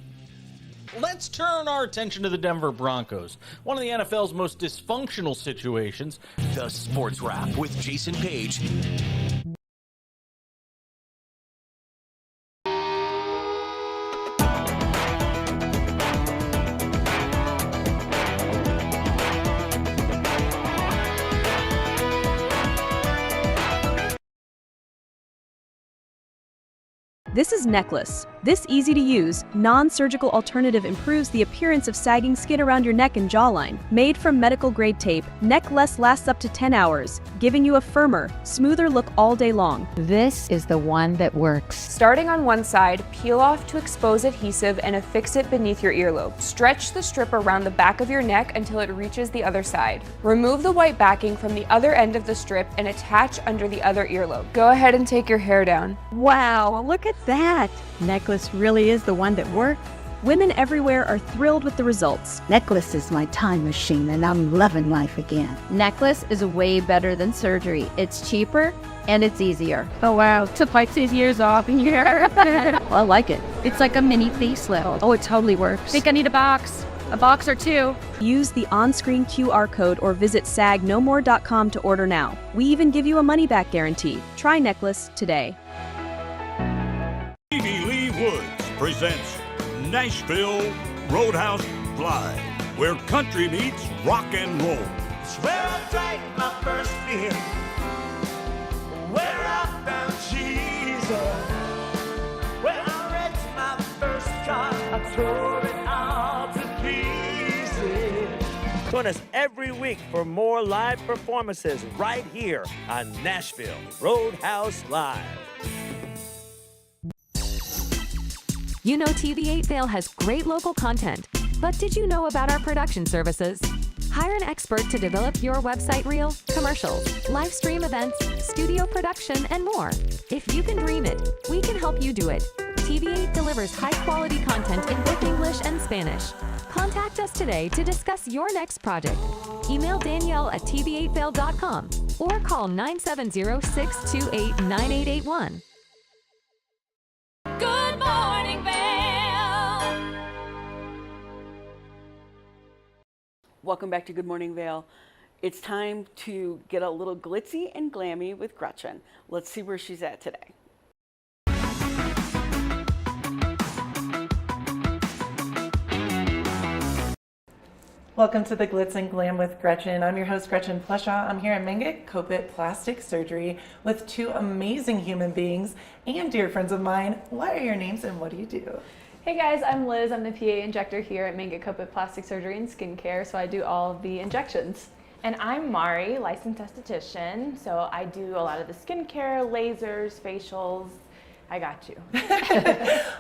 Speaker 20: Let's turn our attention to the Denver Broncos, one of the NFL's most dysfunctional situations.
Speaker 19: The Sports Wrap with Jason Page.
Speaker 22: This is Necklace. This easy-to-use, non-surgical alternative improves the appearance of sagging skin around your neck and jawline. Made from medical-grade tape, Necklace lasts up to 10 hours, giving you a firmer, smoother look all day long.
Speaker 23: This is the one that works.
Speaker 24: Starting on one side, peel off to expose adhesive and affix it beneath your earlobe. Stretch the strip around the back of your neck until it reaches the other side. Remove the white backing from the other end of the strip and attach under the other earlobe. Go ahead and take your hair down.
Speaker 23: Wow, look at that. Necklace really is the one that works.
Speaker 22: Women everywhere are thrilled with the results.
Speaker 23: Necklace is my time machine and I'm loving life again.
Speaker 25: Necklace is way better than surgery. It's cheaper and it's easier.
Speaker 23: Oh wow, to fight 6 years off in here.
Speaker 25: Well, I like it. It's like a mini facelift.
Speaker 23: Oh, it totally works.
Speaker 25: Think I need a box or 2.
Speaker 22: Use the on-screen QR code or visit sagnomore.com to order now. We even give you a money-back guarantee. Try Necklace today.
Speaker 26: Stevie Lee Woods presents Nashville Roadhouse Live, where country meets rock and roll.
Speaker 27: It's where I drank my first beer, where I found Jesus, where I wrecked my first car, I tore it all to pieces.
Speaker 28: Join us every week for more live performances right here on Nashville Roadhouse Live.
Speaker 6: You know TV8 Vail has great local content, but did you know about our production services? Hire an expert to develop your website reel, commercials, live stream events, studio production, and more. If you can dream it, we can help you do it. TV8 delivers high-quality content in both English and Spanish. Contact us today to discuss your next project. Email Danielle at tv8vail.com or call 970-628-9881.
Speaker 4: Good morning, Vail.
Speaker 3: Welcome back to Good Morning Vail. It's time to get a little glitzy and glammy with Gretchen. Let's see where she's at today.
Speaker 29: Welcome to the Glitz and Glam with Gretchen. I'm your host, Gretchen Pleshaw. I'm here at Mingott Kopit Plastic Surgery with 2 amazing human beings and dear friends of mine. What are your names and what do you do?
Speaker 30: Hey guys, I'm Liz. I'm the PA injector here at Mingott Kopit Plastic Surgery and Skincare, so I do all of the injections.
Speaker 5: And I'm Mari, licensed esthetician, so I do a lot of the skincare, lasers, facials,
Speaker 30: I got you.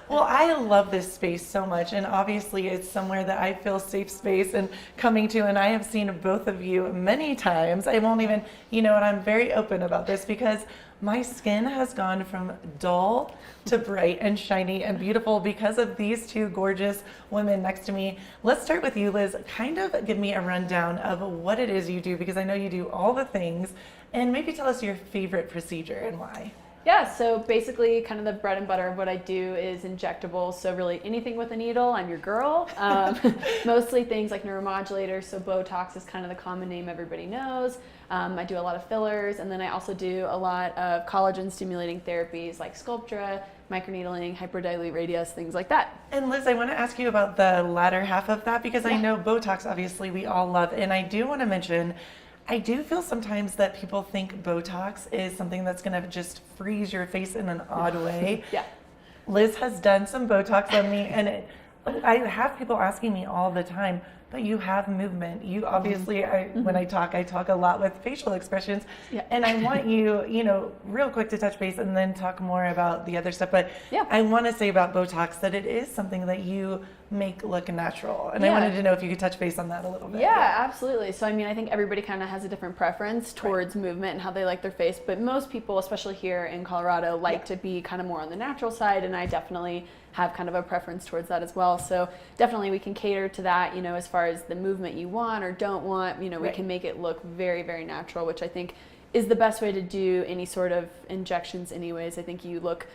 Speaker 29: Well, I love this space so much, and obviously it's somewhere that I feel safe space and coming to, and I have seen both of you many times. I won't even, and I'm very open about this because my skin has gone from dull to bright and shiny and beautiful because of these two gorgeous women next to me. Let's start with you, Liz. Kind of give me a rundown of what it is you do, because I know you do all the things, and maybe tell us your favorite procedure and why.
Speaker 30: Yeah, so basically kind of the bread and butter of what I do is injectables. So really anything with a needle, I'm your girl. Mostly things like neuromodulators. So Botox is kind of the common name everybody knows. I do a lot of fillers, and then I also do a lot of collagen stimulating therapies like Sculptra, microneedling, hyperdilute radius, things like that.
Speaker 29: And Liz, I want to ask you about the latter half of that, because I know Botox obviously we all love, and I do want to mention I do feel sometimes that people think Botox is something that's going to just freeze your face in an odd way.
Speaker 30: Yeah.
Speaker 29: Liz has done some Botox on me, and I have people asking me all the time, but you have movement. You obviously, when I talk a lot with facial expressions, and I want you, real quick to touch base and then talk more about the other stuff. But I want to say about Botox that it is something that you make look natural, and I wanted to know if you could touch base on that a little bit.
Speaker 30: Yeah, absolutely. So I think everybody kind of has a different preference towards movement and how they like their face, but most people, especially here in Colorado, like to be kind of more on the natural side, and I definitely have kind of a preference towards that as well. So definitely we can cater to that, as far as the movement you want or don't want, we can make it look very, very natural, which I think is the best way to do any sort of injections anyways. I think you look,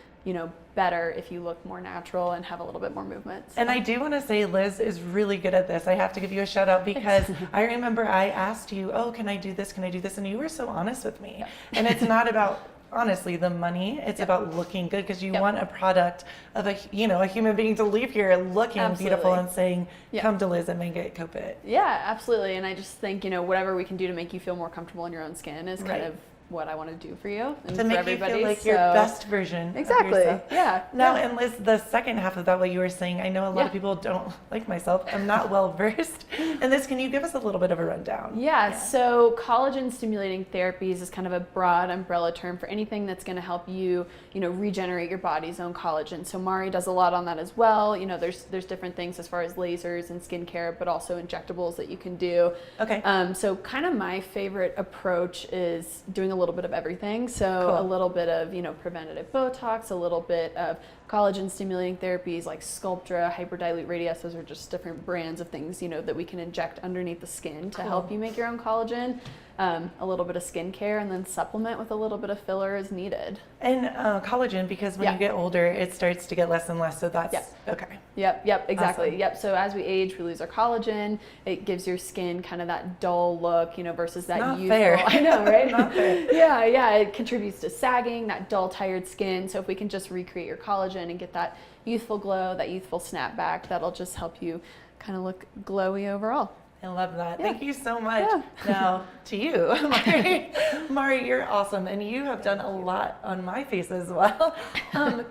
Speaker 30: better if you look more natural and have a little bit more movement. So.
Speaker 29: And I do want to say Liz is really good at this. I have to give you a shout out because I remember I asked you, can I do this? Can I do this? And you were so honest with me. And it's not about honestly the money, it's about looking good, because you want a product of a human being to leave here looking beautiful and saying, come to Liz and Mangit Kopit.
Speaker 30: Yeah, absolutely. And I just think, whatever we can do to make you feel more comfortable in your own skin is kind of what I want to do for you and
Speaker 29: to
Speaker 30: for
Speaker 29: make
Speaker 30: everybody.
Speaker 29: You feel like your best version.
Speaker 30: Exactly.
Speaker 29: Of yourself.
Speaker 30: Yeah.
Speaker 29: Now, and Liz, the second half of that, what you were saying, I know a lot of people don't, like myself, I'm not well versed in this. Can you give us a little bit of a rundown?
Speaker 30: Yeah. So collagen stimulating therapies is kind of a broad umbrella term for anything that's going to help you, regenerate your body's own collagen. So Mari does a lot on that as well. There's different things as far as lasers and skincare, but also injectables that you can do.
Speaker 29: Okay.
Speaker 30: So kind of my favorite approach is doing a little bit of everything. So a little bit of, preventative Botox, a little bit of collagen stimulating therapies like Sculptra, hyperdilute radius. Those are just different brands of things, that we can inject underneath the skin to help you make your own collagen. A little bit of skincare, and then supplement with a little bit of filler as needed.
Speaker 29: And collagen, because when you get older, it starts to get less and less. So that's okay.
Speaker 30: Yep, exactly.
Speaker 29: Awesome.
Speaker 30: Yep. So as we age, we lose our collagen. It gives your skin kind of that dull look, versus that
Speaker 29: not
Speaker 30: youthful.
Speaker 29: Fair.
Speaker 30: I know, right?
Speaker 29: Not fair.
Speaker 30: Yeah. It contributes to sagging, that dull, tired skin. So if we can just recreate your collagen and get that youthful glow, that youthful snapback, that'll just help you kind of look glowy overall.
Speaker 29: I love that. Thank you so much. Now to you, Mari. Mari, you're awesome, and you have done a lot on my face as well.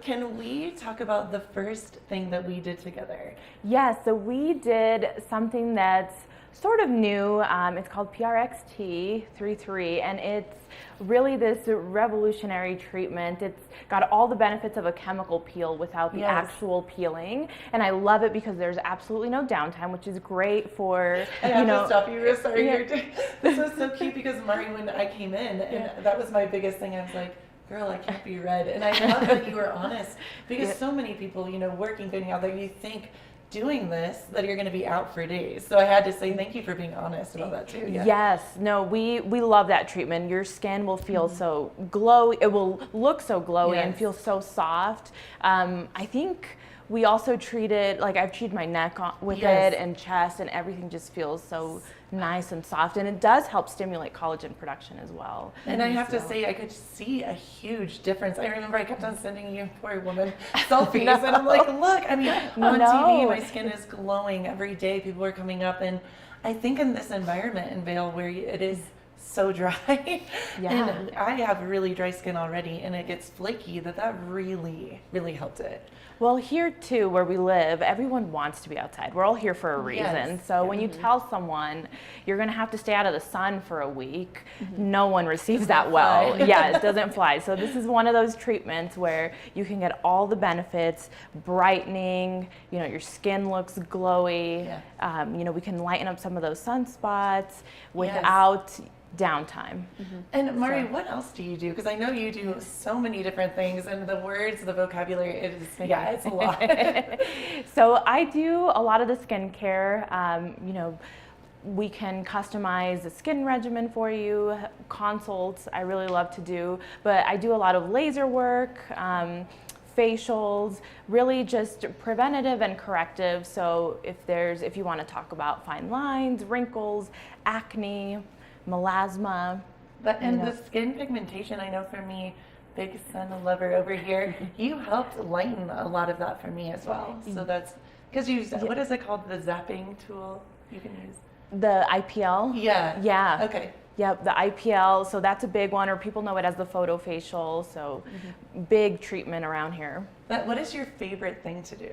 Speaker 29: Can we talk about the first thing that we did together?
Speaker 5: Yeah, so we did something that's sort of new. It's called PRXT33, and it's really this revolutionary treatment. It's got all the benefits of a chemical peel without the actual peeling, and I love it because there's absolutely no downtime, which is great for,
Speaker 29: I have to stop you real sorry. This was so cute because Mari, when I came in, and that was my biggest thing, I was like, girl, I can't be red. And I love that you were honest, because so many people, working, getting out there, you think doing this that you're going to be out for days. So I had to say thank you for being honest about that too.
Speaker 5: Yes, no, we love that treatment. Your skin will feel so glowy. It will look so glowy and feel so soft. I think we also treated, I've treated my neck with it and chest, and everything just feels so nice and soft, and it does help stimulate collagen production as well.
Speaker 29: And I have to say, I could see a huge difference. I remember I kept on sending you, poor woman, selfies, and I'm like, look, on TV, my skin is glowing every day. People are coming up, and I think in this environment in Vail where it is so dry.
Speaker 30: Yeah.
Speaker 29: And I have really dry skin already, and it gets flaky. That really, really helped it.
Speaker 1: Well, here too, where we live, everyone wants to be outside. We're all here for a reason.
Speaker 29: Yes.
Speaker 1: So when you tell someone you're going to have to stay out of the sun for a week, no one receives that well. Yeah, it doesn't fly. So this is one of those treatments where you can get all the benefits, brightening, your skin looks glowy. We can lighten up some of those sunspots without downtime.
Speaker 29: And Mari, what else do you do? Because I know you do so many different things, and the words, the vocabulary, it's a lot.
Speaker 1: So I do a lot of the skincare. We can customize a skin regimen for you. Consults I really love to do, but I do a lot of laser work, facials, really just preventative and corrective. So if you want to talk about fine lines, wrinkles, acne, melasma.
Speaker 29: And the skin pigmentation, I know for me, big sun lover over here, you helped lighten a lot of that for me as well. So that's, because what is it called, the zapping tool you can use?
Speaker 1: The IPL? Yeah.
Speaker 29: Okay.
Speaker 1: Yep, the IPL, so that's a big one, or people know it as the photofacial, so big treatment around here.
Speaker 29: But what is your favorite thing to do?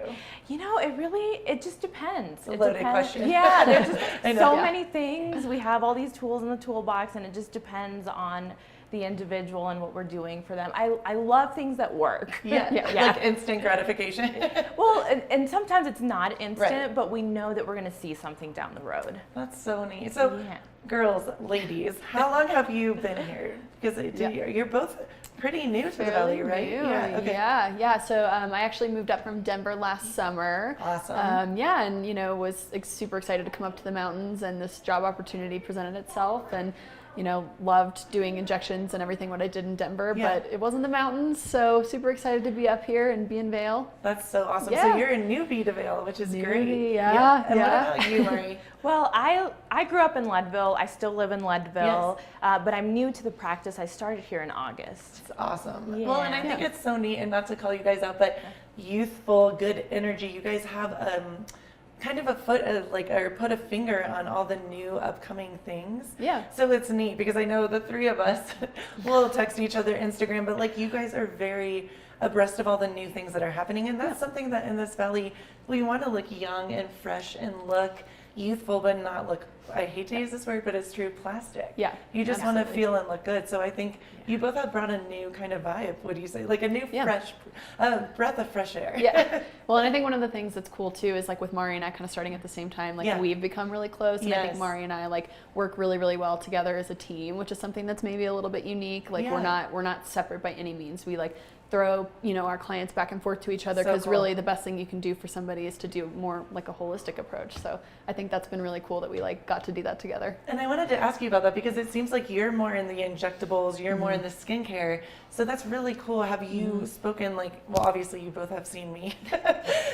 Speaker 1: It just depends.
Speaker 29: It's a loaded question.
Speaker 1: Yeah, there's just so many things. We have all these tools in the toolbox, and it just depends on the individual and what we're doing for them. I love things that work.
Speaker 29: Yeah. Like instant gratification.
Speaker 1: Well, and sometimes it's not instant, but we know that we're going to see something down the road.
Speaker 29: That's so neat. So, girls, ladies, how long have you been here? Because you're both pretty new to the Valley, right?
Speaker 30: Yeah. So I actually moved up from Denver last summer.
Speaker 29: Awesome.
Speaker 30: And was super excited to come up to the mountains, and this job opportunity presented itself, and loved doing injections and everything what I did in Denver, but it wasn't the mountains, so super excited to be up here and be in Vail.
Speaker 29: That's so awesome. So you're a newbie to Vail, which is great.
Speaker 30: Yeah.
Speaker 29: And what about you, Mari?
Speaker 1: Well, I grew up in Leadville. I still live in Leadville, but I'm new to the practice. I started here in August.
Speaker 29: It's awesome. Yeah. Well, and I think it's so neat, and not to call you guys out, but youthful, good energy. You guys have kind of put a finger on all the new upcoming things.
Speaker 30: Yeah.
Speaker 29: So it's neat because I know the three of us will text each other Instagram, but you guys are very abreast of all the new things that are happening, and that's something that in this valley we want to look young and fresh and look youthful, but not look, I hate to use this word, but it's true, plastic.
Speaker 30: Yeah.
Speaker 29: You just want to feel and look good. So I think you both have brought a new kind of vibe. What do you say? Like a new fresh breath of fresh air.
Speaker 30: Yeah. Well, and I think one of the things that's cool too is with Mari and I kind of starting at the same time, we've become really close, and I think Mari and I work really, really well together as a team, which is something that's maybe a little bit unique. We're not separate by any means. We throw our clients back and forth to each other, because really the best thing you can do for somebody is to do more a holistic approach. So I think that's been really cool that we got to do that together.
Speaker 29: And I wanted to ask you about that because it seems like you're more in the injectables, you're more in the skincare. So that's really cool. Have you spoken well, obviously you both have seen me.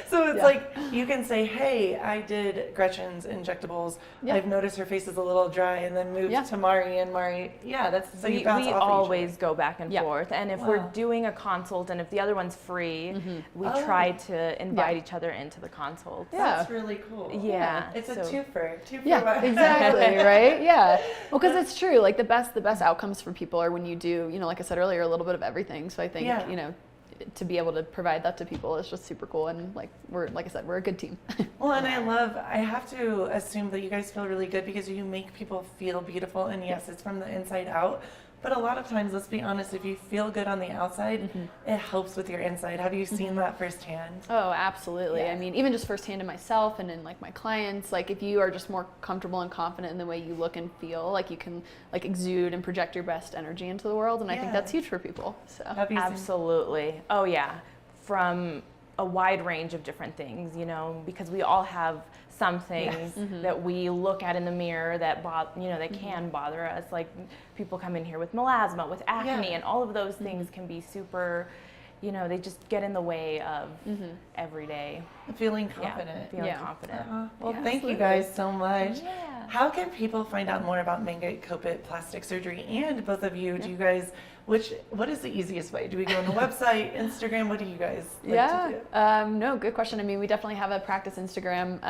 Speaker 29: So it's you can say, hey, I did Gretchen's injectables. I've noticed her face is a little dry, and then moved to Mari, and Mari, that's so you bounce
Speaker 1: we
Speaker 29: off
Speaker 1: always go back and forth. And if we're doing a consult, and if the other one's free, we try to invite each other into the consult.
Speaker 29: That's really cool.
Speaker 1: Yeah.
Speaker 29: It's a twofer.
Speaker 30: Yeah, exactly, right? Yeah. Well, because it's true. The best outcomes for people are when you do, like I said earlier, a little bit of everything. So I think, to be able to provide that to people is just super cool. And we're a good team.
Speaker 29: Well, and I have to assume that you guys feel really good because you make people feel beautiful. And yes, it's from the inside out. But a lot of times, let's be honest, if you feel good on the outside, it helps with your inside. Have you seen that firsthand?
Speaker 30: Oh, absolutely. Yeah. I mean, even just firsthand in myself and in my clients, if you are just more comfortable and confident in the way you look and feel, you can exude and project your best energy into the world. And I think that's huge for people. So
Speaker 1: absolutely. Oh yeah. From a wide range of different things, because we all have something that we look at in the mirror that that can bother us. People come in here with melasma, with acne, and all of those things can be super, they just get in the way of every day
Speaker 29: feeling confident.
Speaker 1: Feeling confident.
Speaker 29: Well, thank you guys so much.
Speaker 1: Yeah.
Speaker 29: How can people find out more about Mengit Kopit Plastic Surgery and both of you? Do you guys, what is the easiest way? Do we go on the website, Instagram? What do you guys like to do?
Speaker 30: No, good question. I mean, we definitely have a practice Instagram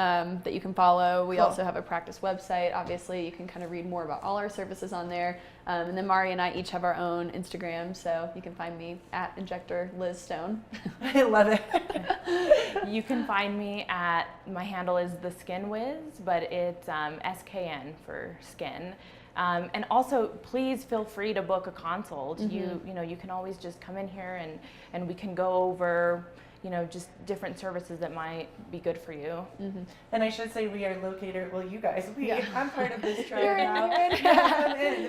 Speaker 30: that you can follow. We also have a practice website. Obviously, you can kind of read more about all our services on there. And then Mari and I each have our own Instagram, so you can find me at Injector Liz Stone.
Speaker 29: I love it.
Speaker 1: You can find me at, my handle is The Skin Wiz, but it's SKN for skin. And also, please feel free to book a consult. You know, you can always just come in here and we can go over, you know, just different services that might be good for you.
Speaker 29: And I should say we are located, well, you guys, I'm part of this tribe
Speaker 30: You're
Speaker 29: now.
Speaker 30: in.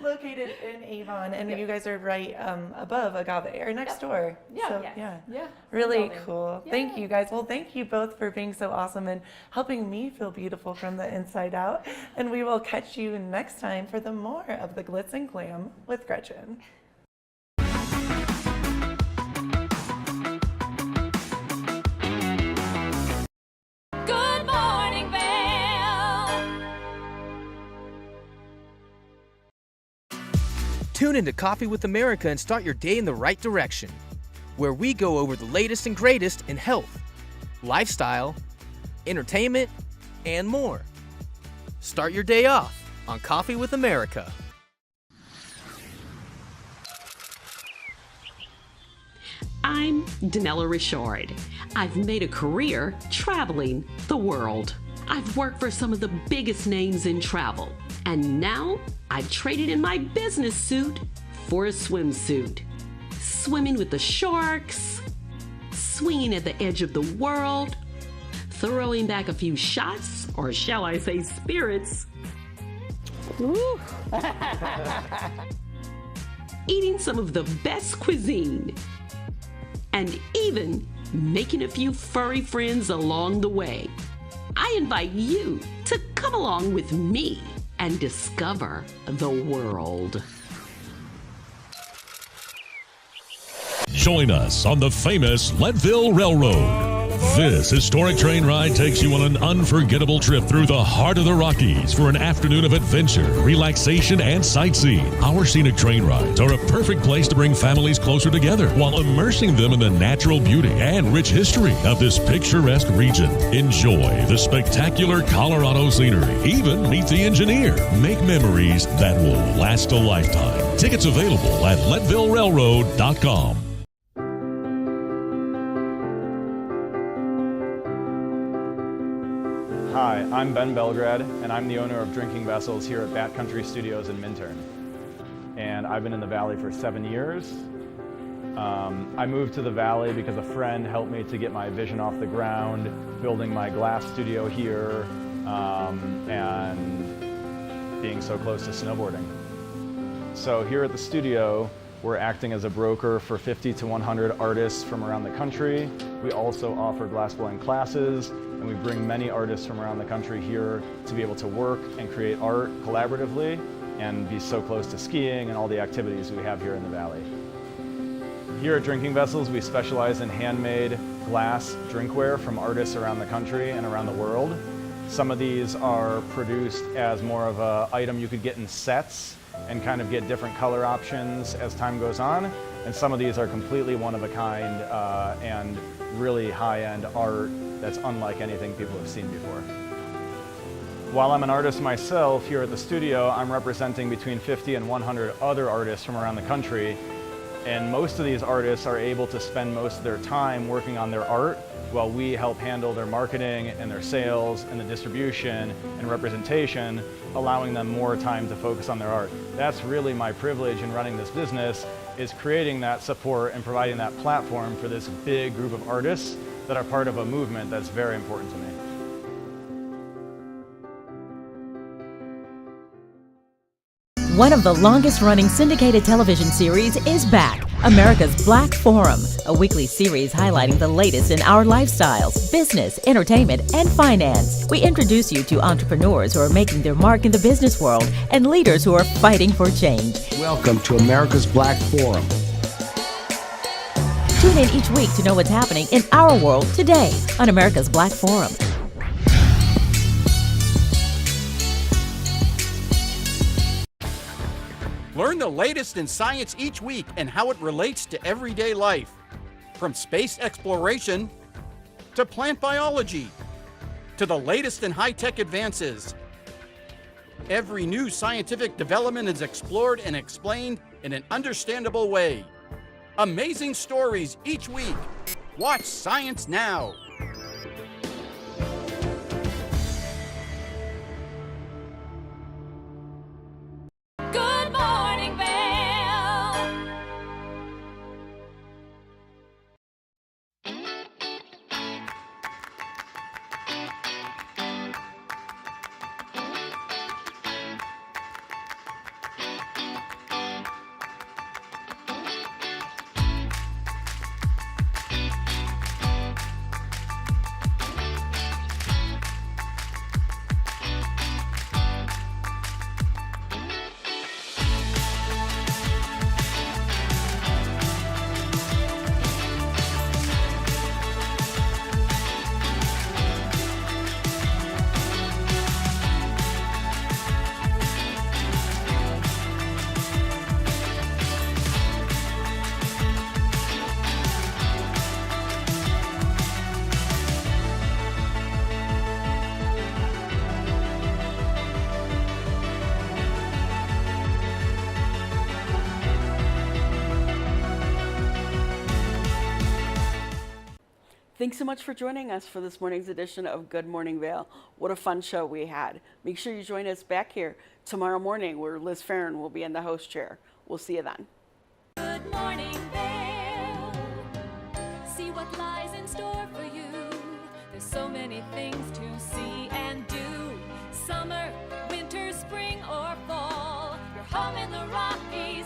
Speaker 29: Located in Avon, and you guys are right above Agave, or next door. So, really cool. Thank you guys. Well, thank you both for being so awesome and helping me feel beautiful from the inside out. And we will catch you next time for the more of the Glitz and Glam with Gretchen.
Speaker 4: Good morning, Vail.
Speaker 2: Tune into Coffee with America and start your day in the right direction, where we go over the latest and greatest in health, lifestyle, entertainment, and more. Start your day off on Coffee with America.
Speaker 7: I'm Danella Richard. I've made a career traveling the world. I've worked for some of the biggest names in travel, and now I've traded in my business suit for a swimsuit. Swimming with the sharks, swinging at the edge of the world, throwing back a few shots, or shall I say spirits. Woo. Eating some of the best cuisine, and even making a few furry friends along the way. I invite you to come along with me and discover the world.
Speaker 8: Join us on the famous Leadville Railroad. This historic train ride takes you on an unforgettable trip through the heart of the Rockies for an afternoon of adventure, relaxation, and sightseeing. Our scenic train rides are a perfect place to bring families closer together while immersing them in the natural beauty and rich history of this picturesque region. Enjoy the spectacular Colorado scenery. Even meet the engineer. Make memories that will last a lifetime. Tickets available at LeadvilleRailroad.com.
Speaker 9: Hi, I'm Ben Belgrad, and I'm the owner of Drinking Vessels here at Bat Country Studios in Minturn. And I've been in the Valley for 7 years. I moved to the Valley because a friend helped me to get my vision off the ground, building my glass studio here, and being so close to snowboarding. So here at the studio, we're acting as a broker for 50 to 100 artists from around the country. We also offer glassblowing classes, and we bring many artists from around the country here to be able to work and create art collaboratively and be so close to skiing and all the activities we have here in the Valley. Here at Drinking Vessels, we specialize in handmade glass drinkware from artists around the country and around the world. Some of these are produced as more of an item you could get in sets and kind of get different color options as time goes on. And some of these are completely one of a kind and really high-end art that's unlike anything people have seen before. While I'm an artist myself here at the studio, I'm representing between 50 and 100 other artists from around the country. And most of these artists are able to spend most of their time working on their art while we help handle their marketing and their sales and the distribution and representation, allowing them more time to focus on their art. That's really my privilege in running this business, is creating that support and providing that platform for this big group of artists that are part of a movement that's very important to me.
Speaker 10: One of the longest-running syndicated television series is back, America's Black Forum, a weekly series highlighting the latest in our lifestyles, business, entertainment, and finance. We introduce you to entrepreneurs who are making their mark in the business world and leaders who are fighting for change.
Speaker 11: Welcome to America's Black Forum.
Speaker 10: Tune in each week to know what's happening in our world today on America's Black Forum.
Speaker 12: Learn the latest in science each week and how it relates to everyday life. From space exploration to plant biology to the latest in high-tech advances. Every new scientific development is explored and explained in an understandable way. Amazing stories each week. Watch Science Now.
Speaker 4: Good morning, Vail.
Speaker 3: Thanks so much for joining us for this morning's edition of Good Morning Vail. What a fun show we had. Make sure you join us back here tomorrow morning where Liz Farron will be in the host chair. We'll see you then.
Speaker 4: Good morning, Vail. See what lies in store for you. There's so many things to see and do. Summer, winter, spring, or fall. Your home in the Rockies.